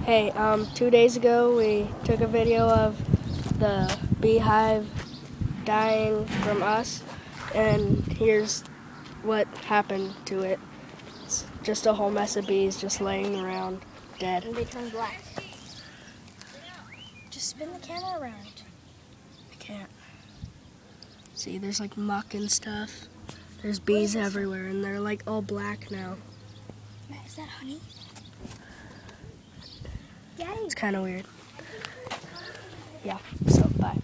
Hey, 2 days ago we took a video of the beehive dying from us, and here's what happened to it. It's just a whole mess of bees just laying around dead. And they turn black. Just spin the camera around. I can't. See, there's like muck and stuff. There's bees everywhere, and they're like all black now. Matt, is that honey? Daddy. It's kind of weird. Yeah, so bye.